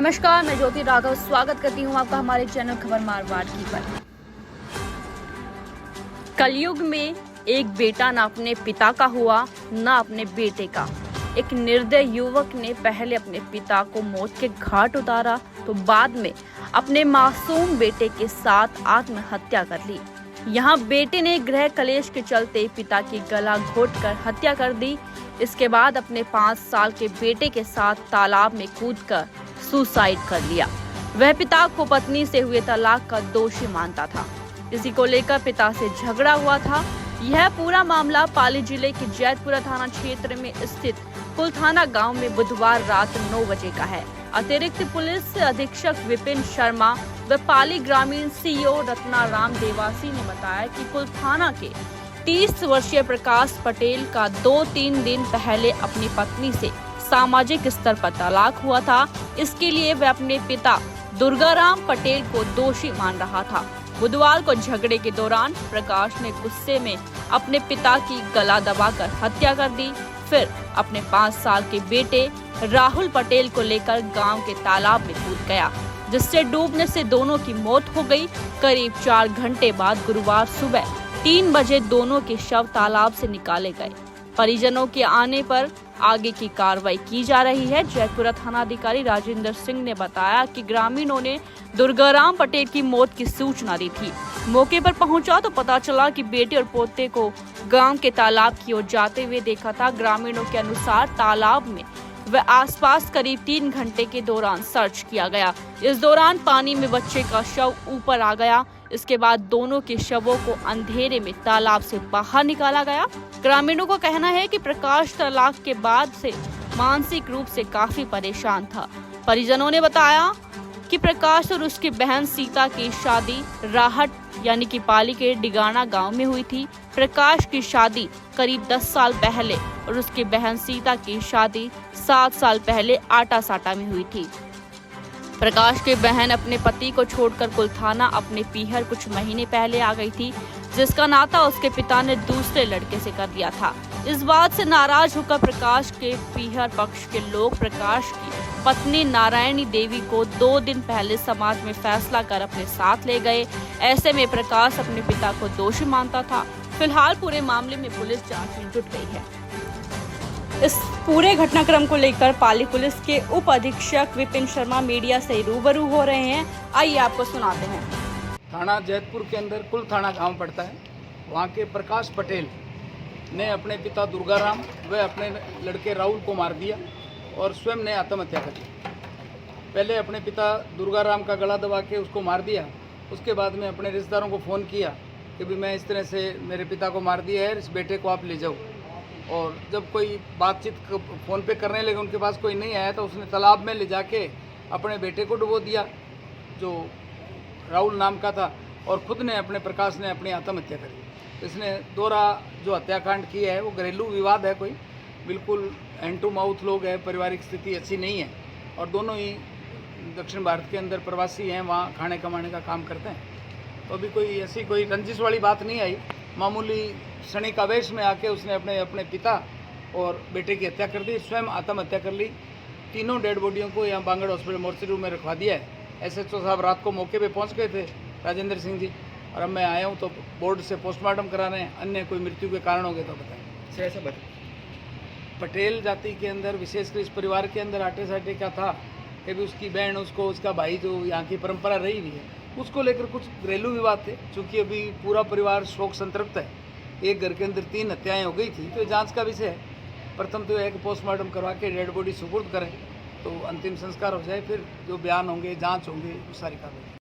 नमस्कार, मैं ज्योति राघव स्वागत करती हूँ आपका हमारे चैनल खबर मारवाड़ की पर। कलयुग में एक बेटा ना अपने पिता का हुआ ना अपने बेटे का। एक निर्दय युवक ने पहले अपने पिता को मौत के घाट उतारा तो बाद में अपने मासूम बेटे के साथ आत्महत्या कर ली। यहाँ बेटे ने गृह कलेश के चलते पिता की गला घोंटकर हत्या कर दी। इसके बाद अपने 5 साल के बेटे के साथ तालाब में कूदकर सुसाइड कर लिया। वह पिता को पत्नी से हुए तलाक का दोषी मानता था। इसी को लेकर पिता से झगड़ा हुआ था। यह पूरा मामला पाली जिले के जैतपुरा थाना क्षेत्र में स्थित कुलथाना गांव में बुधवार रात 9 बजे का है। अतिरिक्त पुलिस अधीक्षक विपिन शर्मा व पाली ग्रामीण सीओ रत्नाराम देवासी ने बताया कि कुलथाना के 30 वर्षीय प्रकाश पटेल का 2-3 दिन पहले अपनी पत्नी से सामाजिक स्तर पर तलाक हुआ था। इसके लिए वह अपने पिता दुर्गाराम पटेल को दोषी मान रहा था। बुधवार को झगड़े के दौरान प्रकाश ने गुस्से में अपने पिता की गला दबाकर हत्या कर दी। फिर अपने 5 साल के बेटे राहुल पटेल को लेकर गांव के तालाब में कूद गया, जिससे डूबने से दोनों की मौत हो गई। करीब 4 घंटे बाद गुरुवार सुबह 3 बजे दोनों के शव तालाब से निकाले गए। परिजनों के आने पर आगे की कार्रवाई की जा रही है। जैतपुरा थाना अधिकारी राजेंद्र सिंह ने बताया कि ग्रामीणों ने दुर्गाराम पटेल की मौत की सूचना दी थी। मौके पर पहुंचा तो पता चला कि बेटे और पोते को गांव के तालाब की ओर जाते हुए देखा था। ग्रामीणों के अनुसार तालाब में व आसपास करीब 3 घंटे के दौरान सर्च किया गया। इस दौरान पानी में बच्चे का शव ऊपर आ गया। इसके बाद दोनों के शवों को अंधेरे में तालाब से बाहर निकाला गया। ग्रामीणों का कहना है कि प्रकाश तलाक के बाद से मानसिक रूप से काफी परेशान था। परिजनों ने बताया कि प्रकाश और उसकी बहन सीता की शादी राहट यानी कि पाली के डिगाना गांव में हुई थी। प्रकाश की शादी करीब 10 साल पहले और उसकी बहन सीता की शादी 7 साल पहले आटा साटा में हुई थी। प्रकाश की बहन अपने पति को छोड़कर कुलथाना अपने पीहर कुछ महीने पहले आ गई थी, जिसका नाता उसके पिता ने दूसरे लड़के से कर दिया था। इस बात से नाराज होकर प्रकाश के पीहर पक्ष के लोग प्रकाश की पत्नी नारायणी देवी को 2 दिन पहले समाज में फैसला कर अपने साथ ले गए। ऐसे में प्रकाश अपने पिता को दोषी मानता था। फिलहाल पूरे मामले में पुलिस जांच में जुट गई है। इस पूरे घटनाक्रम को लेकर पाली पुलिस के उप अधीक्षक विपिन शर्मा मीडिया से रूबरू हो रहे हैं। आइए आपको सुनाते हैं। थाना जैतपुर के अंदर कुलथाना गांव पड़ता है। वहां के प्रकाश पटेल ने अपने पिता दुर्गाराम व अपने लड़के राहुल को मार दिया और स्वयं ने आत्महत्या कर ली। पहले अपने पिता दुर्गाराम का गला दबा के उसको मार दिया। उसके बाद में अपने रिश्तेदारों को फ़ोन किया कि भी मैं इस तरह से मेरे पिता को मार दिया है, इस बेटे को आप ले जाओ। और जब कोई बातचीत फ़ोन पे करने लगे, उनके पास कोई नहीं आया तो उसने तालाब में ले जाके अपने बेटे को डुबो दिया, जो राहुल नाम का था, और खुद ने अपने प्रकाश ने अपनी आत्महत्या करी। इसने दोहरा जो हत्याकांड किया है वो घरेलू विवाद है, कोई बिल्कुल हैंड टू माउथ लोग हैं, पारिवारिक स्थिति अच्छी नहीं है और दोनों ही दक्षिण भारत के अंदर प्रवासी हैं, वहाँ खाने कमाने का काम करते हैं। तो अभी कोई ऐसी कोई रंजिश वाली बात नहीं आई। मामूली क्षणिक आवेश में आके उसने अपने पिता और बेटे की हत्या कर दी, स्वयं आत्महत्या कर ली। तीनों डेड बॉडियों को यहाँ बांगड़ हॉस्पिटल मोर्चरी में रखवा दिया है। SHO साहब रात को मौके पे पहुँच गए थे, राजेंद्र सिंह जी, और अब मैं आया हूँ तो बोर्ड से पोस्टमार्टम करा रहे हैं। अन्य कोई मृत्यु के कारण हो गए तो बताएं। ऐसा पटेल जाति के अंदर विशेषकर इस परिवार के अंदर आटे साटे का था कि भी उसकी बहन, उसका भाई, जो यहाँ की परंपरा रही हुई है, उसको लेकर कुछ घरेलू विवाद थे। चूँकि अभी पूरा परिवार शोक संतृप्त है, एक घर के अंदर 3 हत्याएं हो गई थी, तो जांच का विषय है। प्रथम तो एक पोस्टमार्टम करवा के डेड बॉडी सुपुर्द करें तो अंतिम संस्कार हो जाए, फिर जो बयान होंगे, जांच होंगे, वो सारी कार्रवाई।